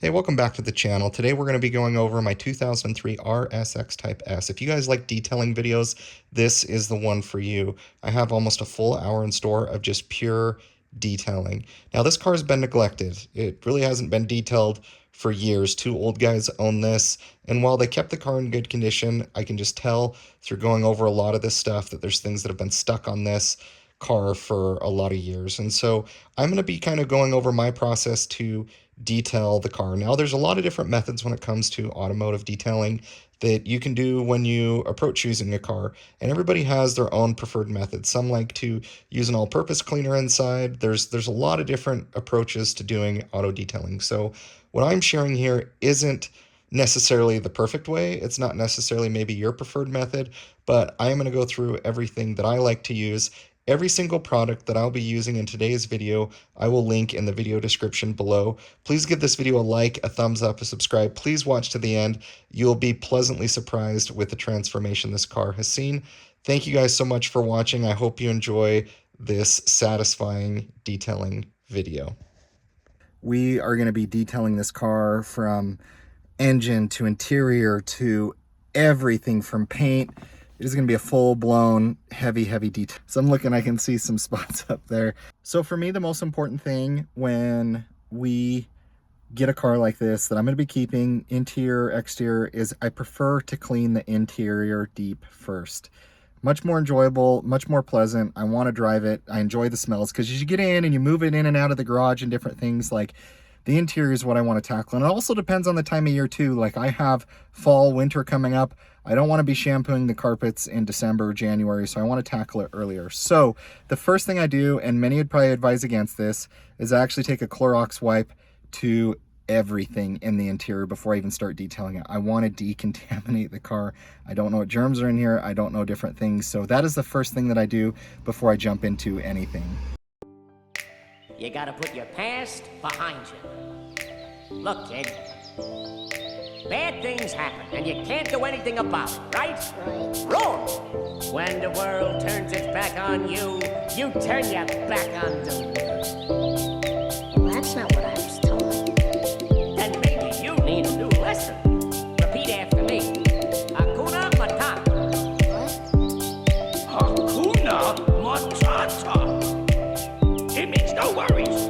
Hey, welcome back to the channel. Today we're going to be going over my 2003 RSX Type S. If you guys like detailing videos, this is the one for you. I have almost a full hour in store of just pure detailing. Now this car has been neglected. It really hasn't been detailed for years. Two old guys own this, and while they kept the car in good condition, I can just tell through going over a lot of this stuff that there's things that have been stuck on this car for a lot of years. And so I'm going to be kind of going over my process to detail the car. Now, there's a lot of different methods when it comes to automotive detailing that you can do when you approach using a car, and everybody has their own preferred method. Some like to use an all-purpose cleaner inside. There's a lot of different approaches to doing auto detailing. So what I'm sharing here isn't necessarily the perfect way. It's not necessarily maybe your preferred method, but I am going to go through everything that I like to use. Every single product that I'll be using in today's video, I will link in the video description below. Please give this video a like, a thumbs up, a subscribe. Please watch to the end. You'll be pleasantly surprised with the transformation this car has seen. Thank you guys so much for watching. I hope you enjoy this satisfying detailing video. We are going to be detailing this car from engine to interior to everything from paint. It is going to be a full-blown heavy detail. So I'm looking, I can see some spots up there. So for me, the most important thing when we get a car like this that I'm going to be keeping interior, exterior, is I prefer to clean the interior deep first. Much more enjoyable, much more pleasant. I want to drive it. I enjoy the smells because as you get in and you move it in and out of the garage and different things, like the interior is what I want to tackle. And it also depends on the time of year too. Like I have fall, winter coming up. I don't want to be shampooing the carpets in December, January, so I want to tackle it earlier. So the first thing I do, and many would probably advise against this, is I actually take a Clorox wipe to everything in the interior before I even start detailing it. I want to decontaminate the car. I don't know what germs are in here. I don't know different things. So that is the first thing that I do before I jump into anything. You gotta put your past behind you. Look, kid. Bad things happen, and you can't do anything about it, right? Wrong! When the world turns its back on you, you turn your back on the world. Well, that's not what I was told. Then maybe you need a new lesson. Repeat after me. Hakuna Matata. What? Hakuna Matata. It means no worries.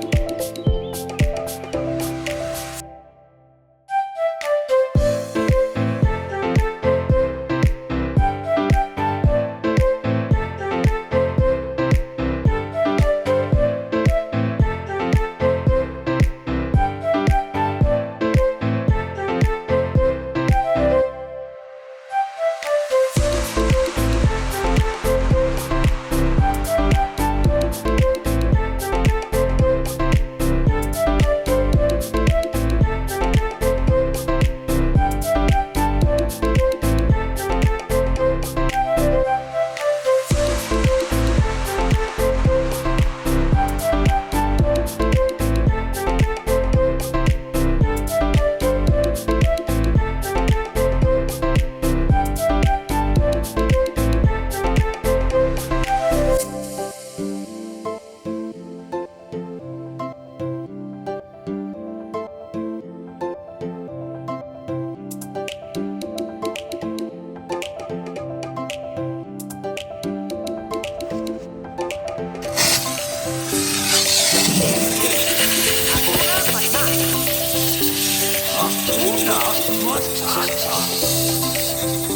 Hakuna Matata.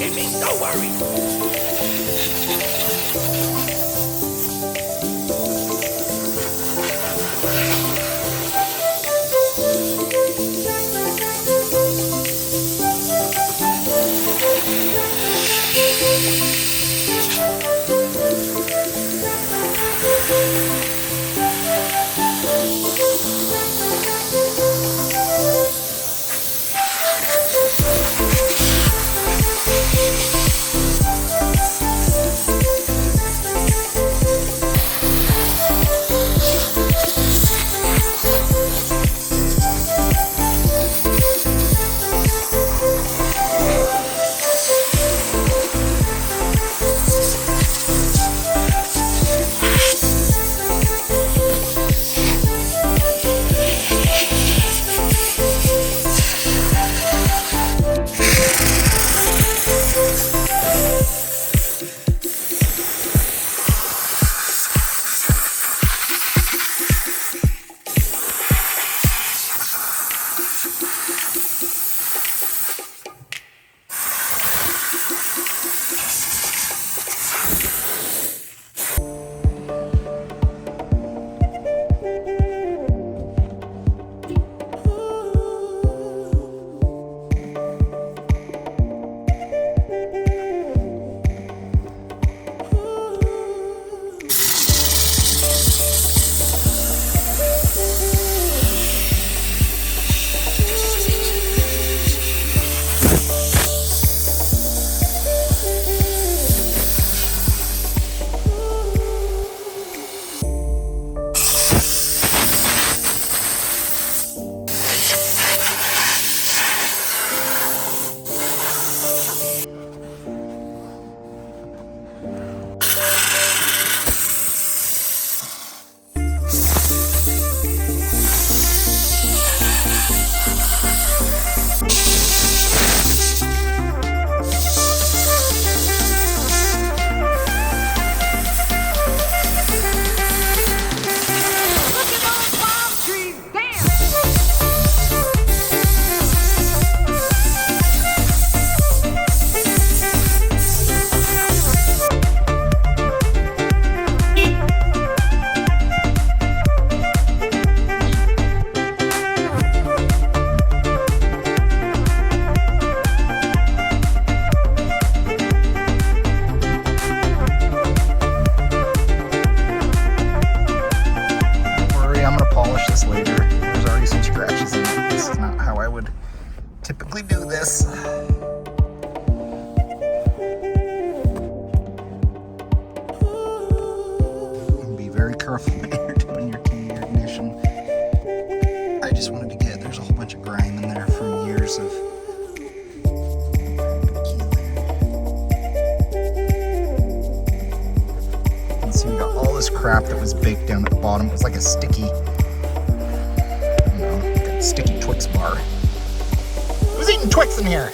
It means no worries. would typically do this. Be very careful when you're doing your key ignition. I just wanted to get, there's a whole bunch of grime in there from years of so we got all this crap that was baked down at the bottom. It was like a sticky, like a sticky Twix bar. Who's eating Twix in here?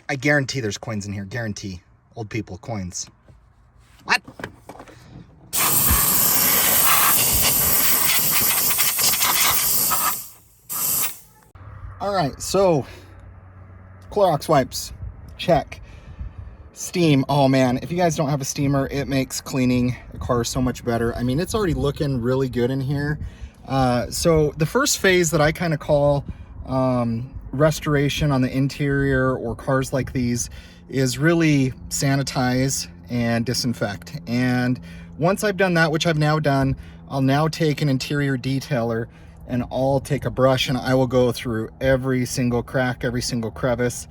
I guarantee there's coins in here. Guarantee. Old people, coins. What? All right, so Clorox wipes, check. Steam, oh man, if you guys don't have a steamer, it makes cleaning a car so much better. I mean, it's already looking really good in here. So the first phase that I kind of call restoration on the interior or cars like these is really sanitize and disinfect. And once I've done that, which I've now done, I'll now take an interior detailer and I'll take a brush and I will go through every single crack, every single crevice,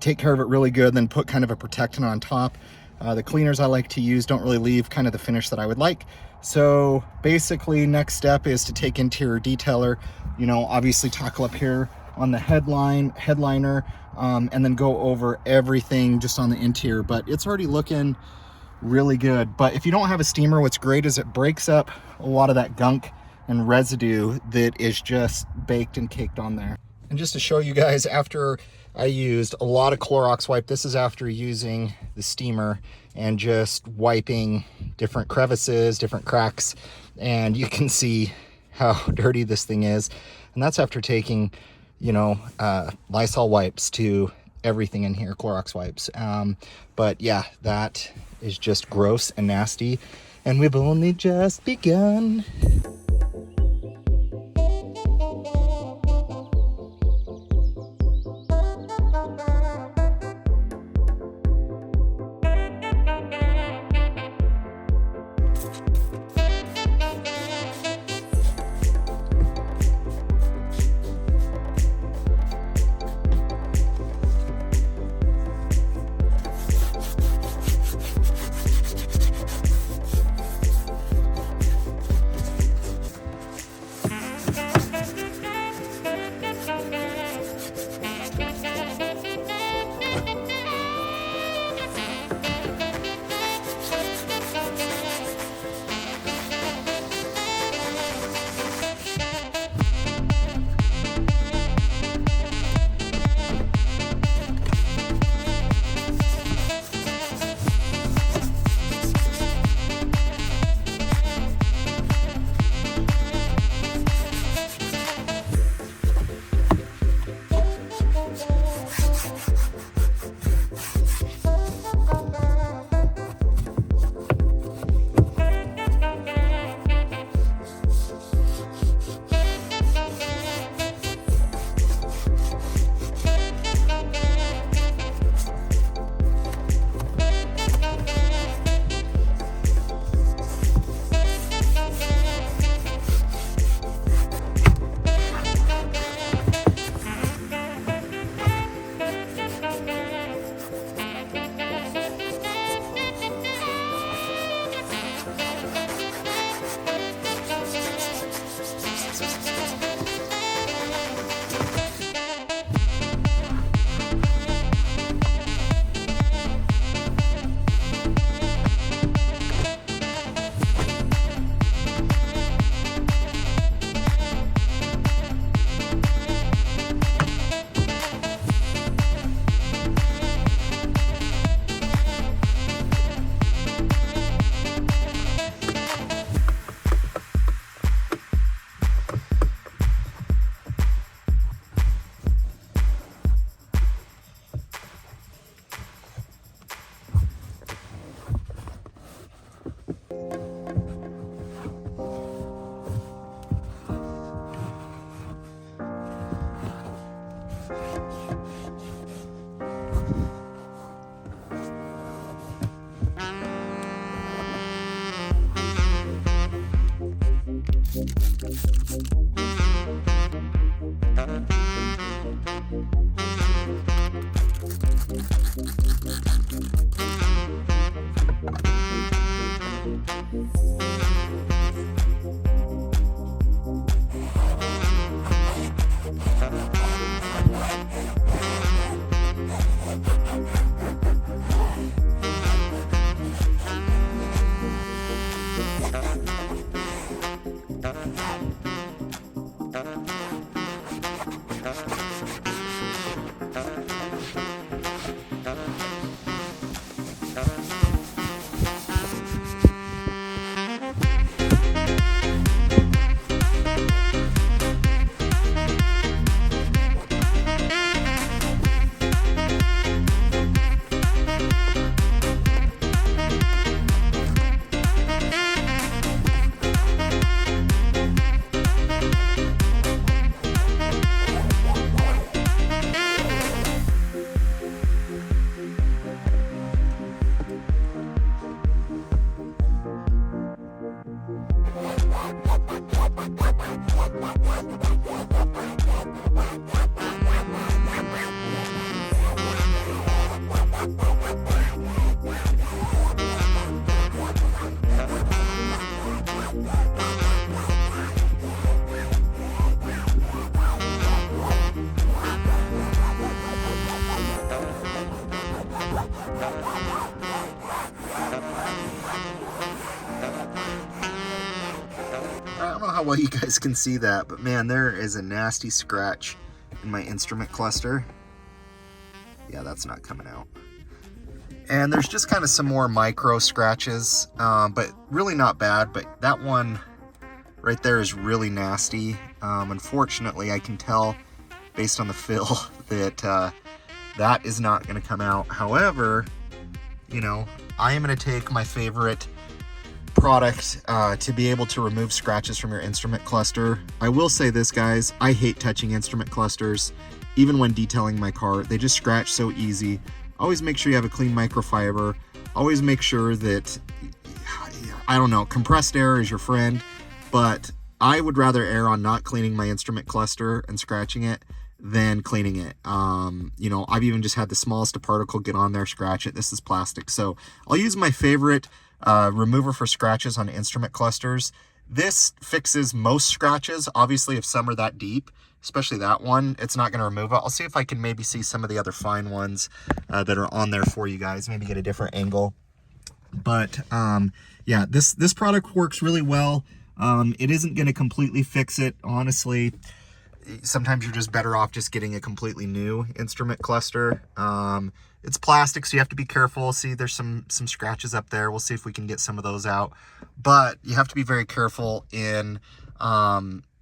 take care of it really good, then put kind of a protectant on top. The cleaners I like to use don't really leave kind of the finish that I would like. So basically next step is to take interior detailer, you know, obviously tackle up here on the headliner, and then go over everything just on the interior. But it's already looking really good. But if you don't have a steamer, what's great is it breaks up a lot of that gunk and residue that is just baked and caked on there. And just to show you guys, after I used a lot of Clorox wipe, this is after using the steamer and just wiping different crevices, different cracks, and you can see how dirty this thing is. And that's after taking, you know, Lysol wipes to everything in here, Clorox wipes. But yeah, that is just gross and nasty, and we've only just begun. I don't know how well you guys can see that, but man, there is a nasty scratch in my instrument cluster. Yeah, that's not coming out. And there's just kind of some more micro scratches, but really not bad. But that one right there is really nasty. Unfortunately, I can tell based on the fill that that is not going to come out. However, you know, I am going to take my favorite product to be able to remove scratches from your instrument cluster. I will say this, guys, I hate touching instrument clusters. Even when detailing my car, they just scratch so easy. Always make sure you have a clean microfiber. Always make sure that, I don't know, compressed air is your friend, but I would rather err on not cleaning my instrument cluster and scratching it than cleaning it. You know, I've even just had the smallest of particle get on there, scratch it. This is plastic. So I'll use my favorite remover for scratches on instrument clusters. This fixes most scratches. Obviously, if some are that deep, especially that one, it's not going to remove it. I'll see if I can maybe see some of the other fine ones that are on there for you guys, maybe get a different angle. But yeah, this product works really well. It isn't going to completely fix it, honestly. Sometimes you're just better off just getting a completely new instrument cluster. It's plastic, so you have to be careful. See, there's some scratches up there. We'll see if we can get some of those out. But you have to be very careful in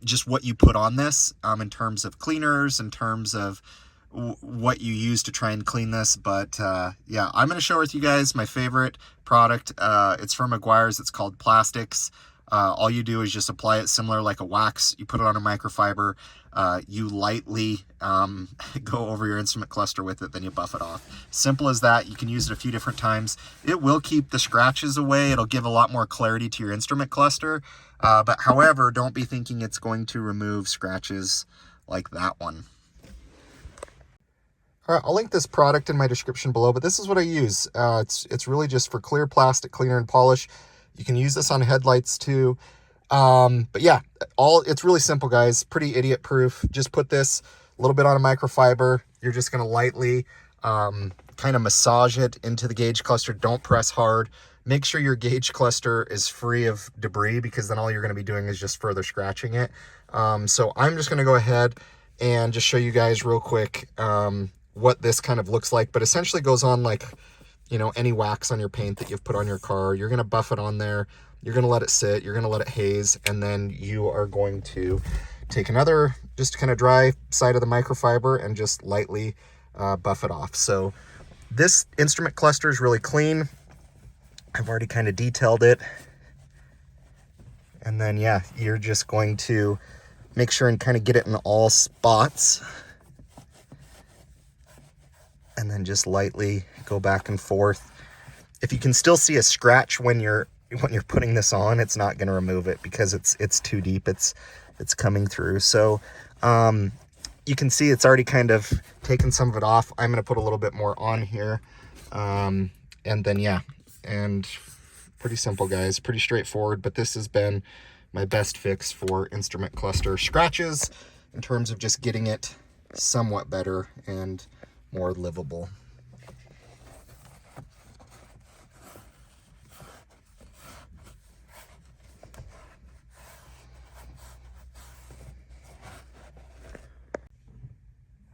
just what you put on this in terms of cleaners, in terms of what you use to try and clean this. But yeah, I'm going to share with you guys my favorite product. It's from Meguiar's. It's called Plastics. All you do is just apply it similar like a wax. You put it on a microfiber. You lightly go over your instrument cluster with it, then you buff it off. Simple as that. You can use it a few different times. It will keep the scratches away. It'll give a lot more clarity to your instrument cluster. But however, don't be thinking it's going to remove scratches like that one. All right, I'll link this product in my description below, but this is what I use. It's really just for clear plastic cleaner and polish. You can use this on headlights too. But yeah, it's really simple, guys. Pretty idiot proof. Just put this a little bit on a microfiber. You're just going to lightly kind of massage it into the gauge cluster. Don't press hard. Make sure your gauge cluster is free of debris, because then all you're going to be doing is just further scratching it. So I'm just going to go ahead and just show you guys real quick what this kind of looks like. But essentially goes on like, you know, any wax on your paint that you've put on your car. You're going to buff it on there. You're going to let it sit. You're going to let it haze. And then you are going to take another just kind of dry side of the microfiber and just lightly buff it off. So this instrument cluster is really clean. I've already kind of detailed it. And then, yeah, you're just going to make sure and kind of get it in all spots. And then just lightly go back and forth. If you can still see a scratch when you're putting this on, it's not going to remove it because it's too deep. It's coming through. So you can see it's already kind of taken some of it off. I'm going to put a little bit more on here. And then, yeah, and pretty simple, guys, pretty straightforward. But this has been my best fix for instrument cluster scratches in terms of just getting it somewhat better and more livable.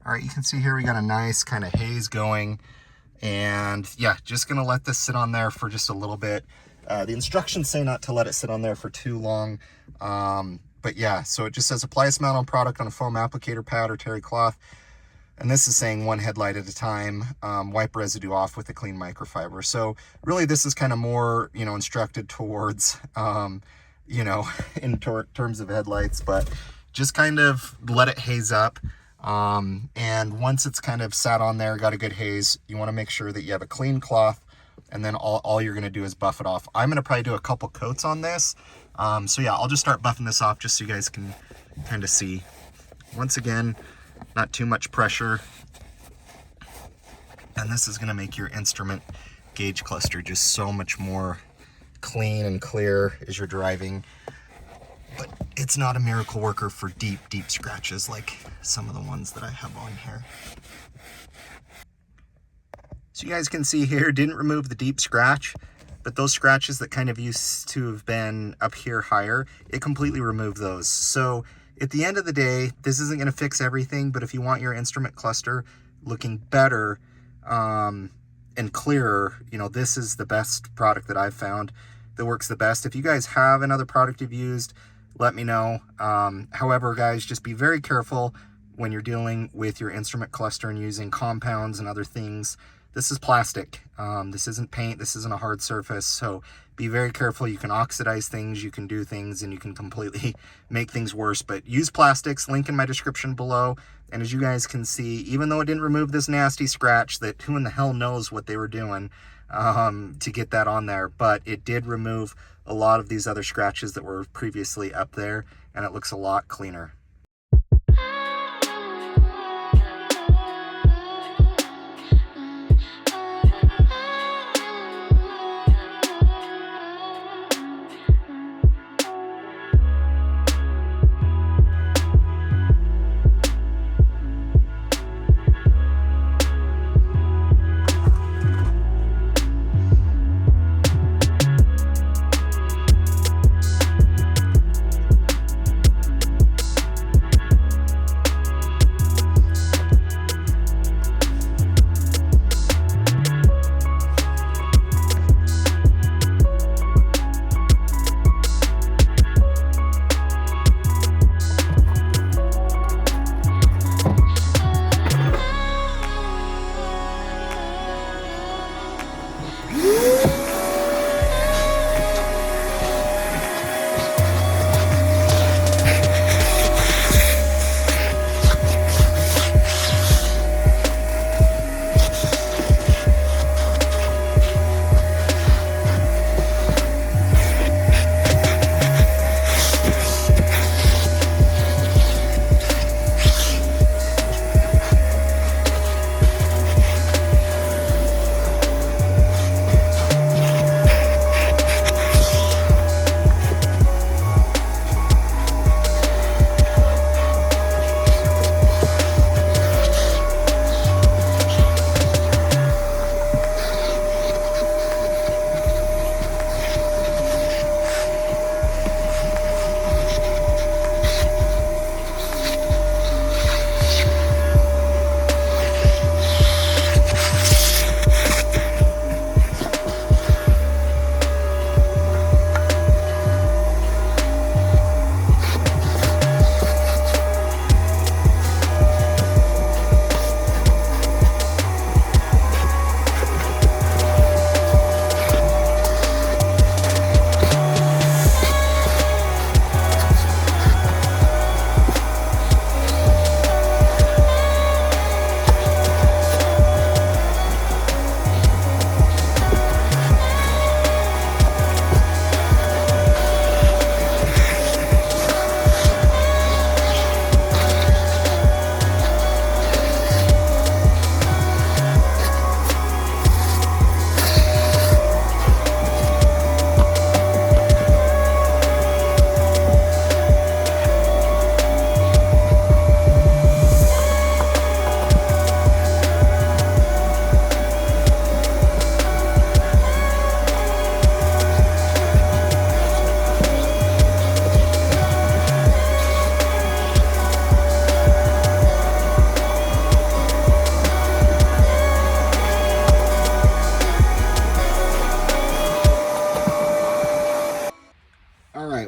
All right, you can see here we got a nice kind of haze going, and yeah, just gonna let this sit on there for just a little bit. The instructions say not to let it sit on there for too long, but yeah, so it just says apply a smell on product on a foam applicator pad or terry cloth, and this is saying one headlight at a time. Wipe residue off with a clean microfiber. So really, this is kind of more, you know, instructed towards, you know, in terms of headlights, but just kind of let it haze up. And once it's kind of sat on there, got a good haze, you want to make sure that you have a clean cloth and then all you're gonna do is buff it off. I'm gonna probably do a couple coats on this. So yeah, I'll just start buffing this off just so you guys can kind of see. Once again, not too much pressure. And this is gonna make your instrument gauge cluster just so much more clean and clear as you're driving. But it's not a miracle worker for deep, deep scratches like some of the ones that I have on here. So you guys can see here, didn't remove the deep scratch, but those scratches that kind of used to have been up here higher, it completely removed those. So at the end of the day, this isn't gonna fix everything, but if you want your instrument cluster looking better and clearer, you know, this is the best product that I've found that works the best. If you guys have another product you've used, let me know. However, guys, just be very careful when you're dealing with your instrument cluster and using compounds and other things. This is plastic. This isn't paint. This isn't a hard surface. So be very careful. You can oxidize things, you can do things, and you can completely make things worse. But use plastics, link in my description below. And as you guys can see, even though it didn't remove this nasty scratch that who in the hell knows what they were doing to get that on there, but it did remove a lot of these other scratches that were previously up there, and it looks a lot cleaner.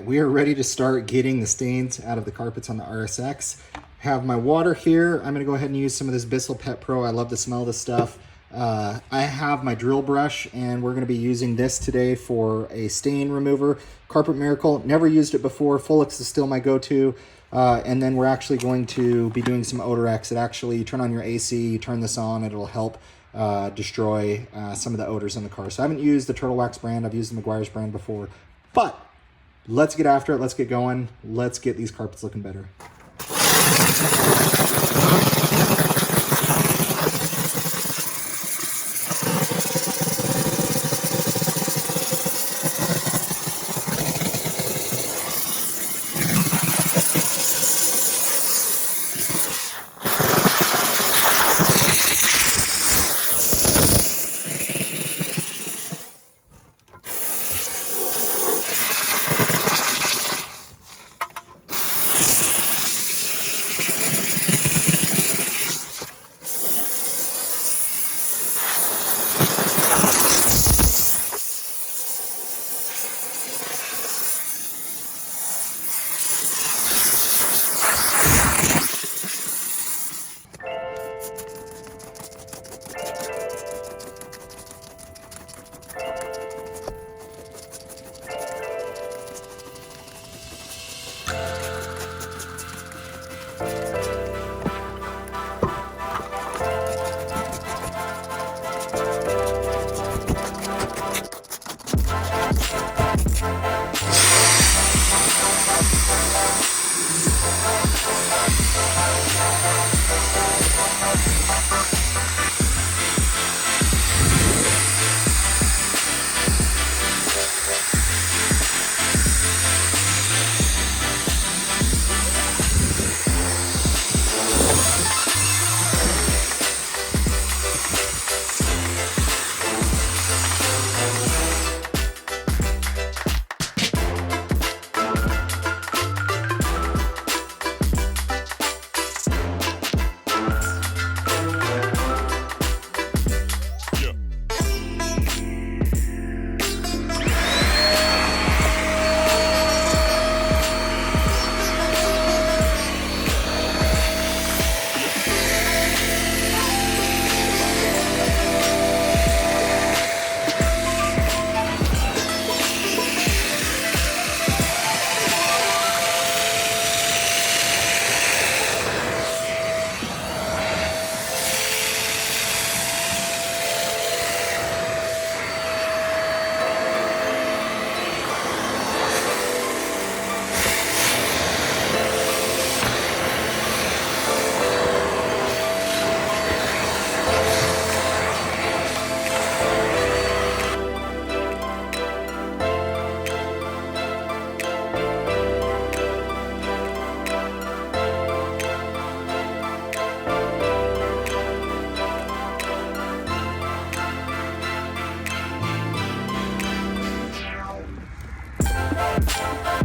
We are ready to start getting the stains out of the carpets on the RSX. Have my water here. I'm gonna go ahead and use some of this Bissell Pet Pro. I love to smell this stuff. I have my drill brush, and we're gonna be using this today for a stain remover. Carpet Miracle, never used it before. Fulix is still my go-to. And then we're actually going to be doing some Odor X. It actually, you turn on your AC, you turn this on, it'll help destroy some of the odors in the car. So I haven't used the Turtle Wax brand. I've used the Meguiar's brand before. But let's get after it. Let's get going. Let's get these carpets looking better.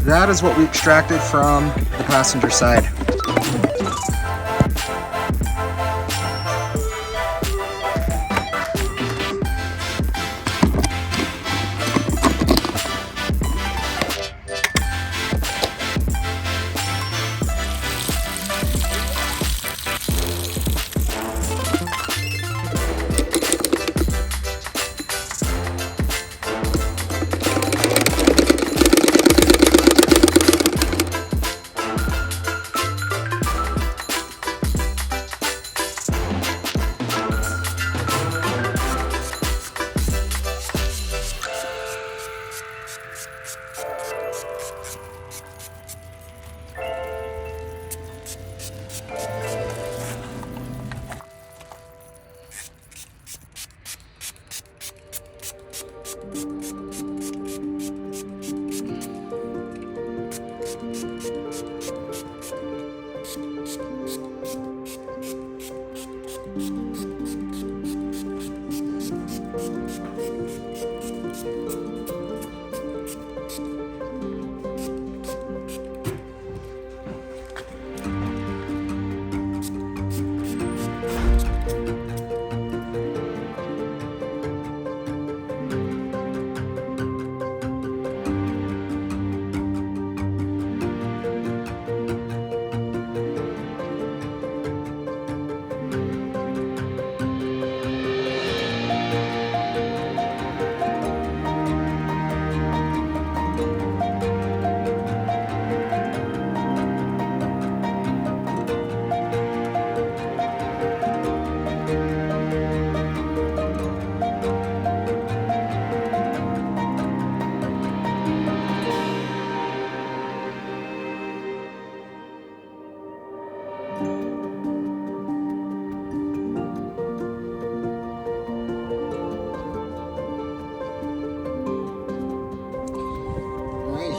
That is what we extracted from the passenger side.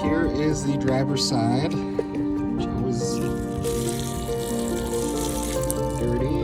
Here is the driver's side, which always dirty.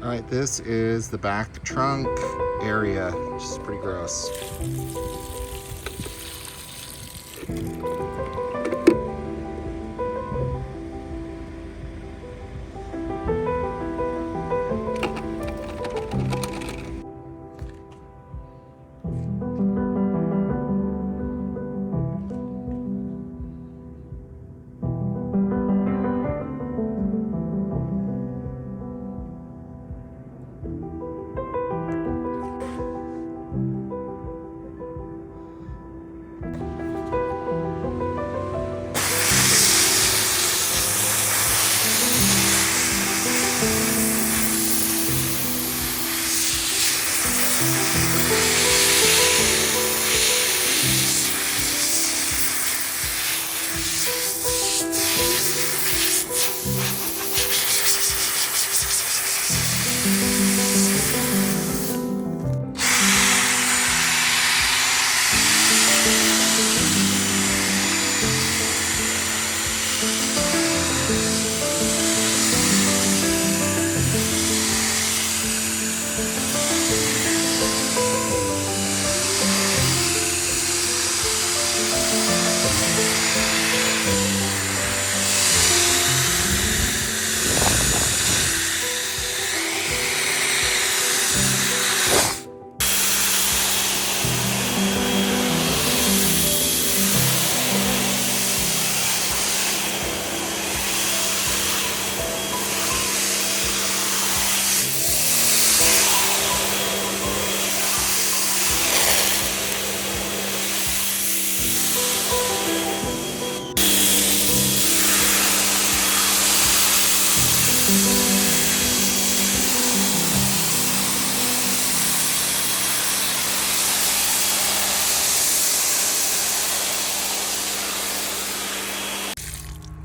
All right, this is the back trunk area, which is pretty gross.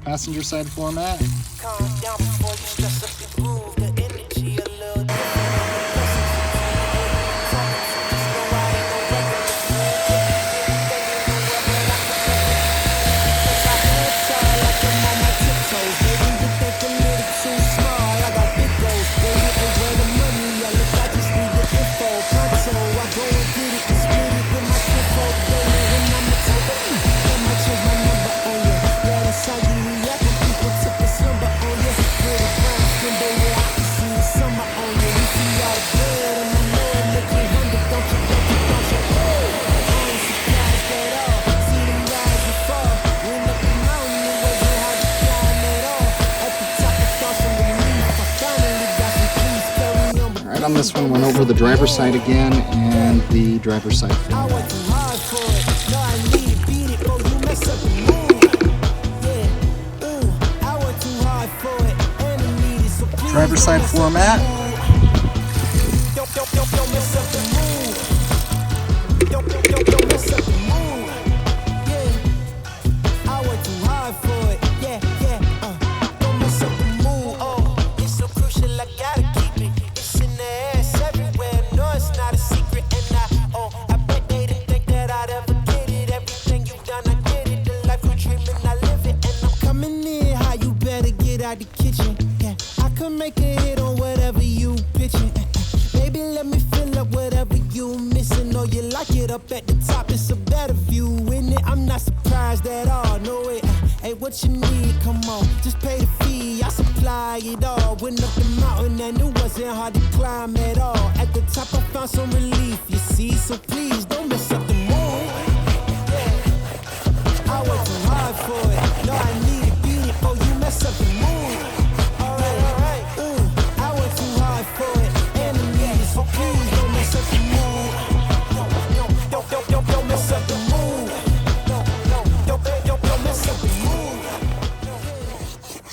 Passenger side floor mat. Calm down before you stress up the groove. The energy a little different. On this one, went over the driver's side again and the driver's side floor mat. Driver's side floor mat. The kitchen, yeah. I could make a hit on whatever you pitching. Baby, let me fill up whatever you missing. Or you like it up at the top, it's a better view, isn't it? I'm not surprised at all, no way. Hey, what you need? Come on, just pay the fee. I supply it all. Went up the mountain and it wasn't hard to climb at all. At the top, I found some relief, you see. So please don't mess up the mood. I worked too hard for it. No, I need to beat it. Oh, you mess up the mood.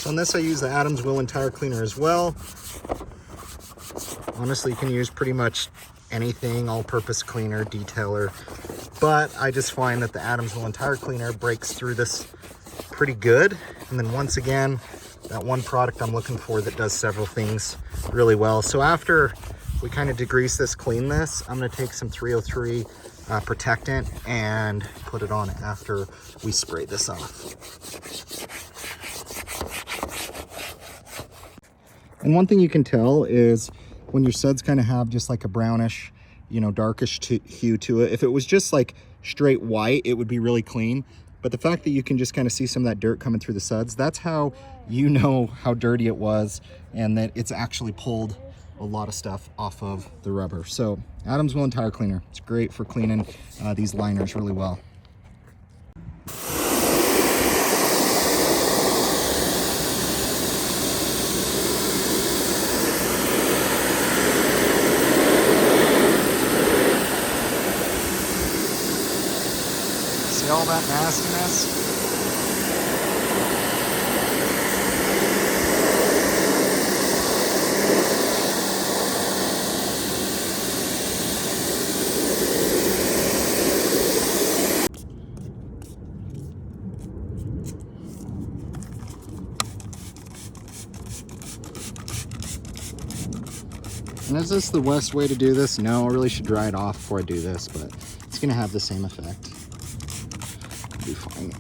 On this I use the Adams Wheel and Tire Cleaner as well. Honestly, you can use pretty much anything, all-purpose cleaner, detailer, but I just find that the Adams Wheel and Tire Cleaner breaks through this pretty good. And then once again, that one product I'm looking for that does several things really well. So after we kind of degrease this, clean this, I'm going to take some 303 protectant and put it on after we spray this off. And one thing you can tell is when your suds kind of have just like a brownish, you know, darkish hue to it. If it was just like straight white, it would be really clean. But the fact that you can just kind of see some of that dirt coming through the suds, that's how you know how dirty it was and that it's actually pulled a lot of stuff off of the rubber. So Adams Wheel and Tire Cleaner, it's great for cleaning these liners really well. See all that nastiness? And is this the best way to do this? No, I really should dry it off before I do this, but it's gonna have the same effect. It'll be fine.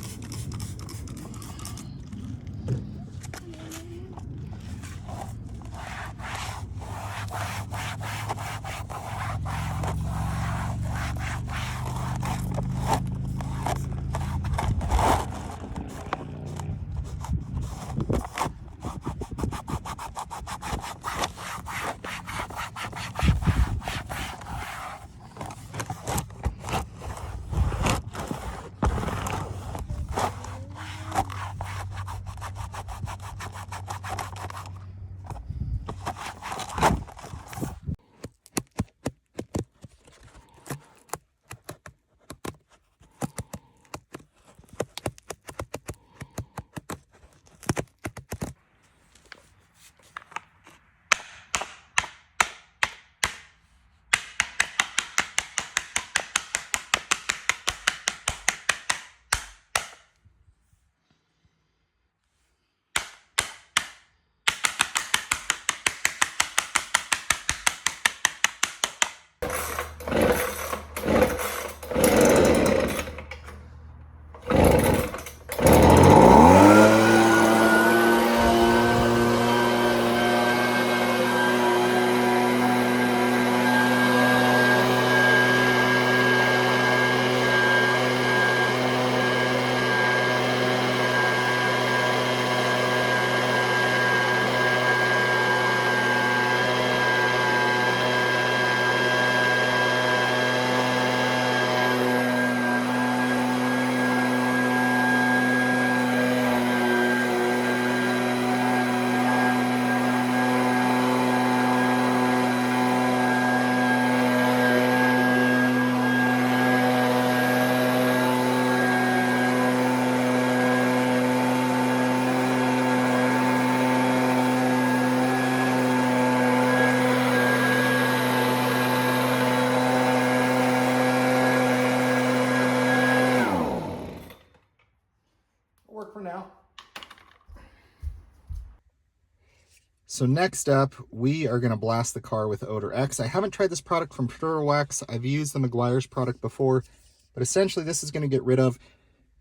work for now. So next up, we are going to blast the car with Odor X. I haven't tried this product from Turtle Wax. I've used the Meguiar's product before, but essentially this is going to get rid of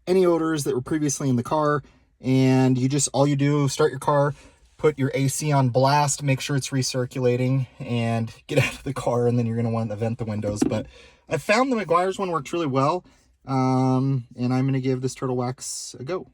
any odors that were previously in the car. And all you do, start your car, put your AC on blast, make sure it's recirculating, and get out of the car, and then you're going to want to vent the windows. But I found the Meguiar's one works really well, and I'm going to give this Turtle Wax a go.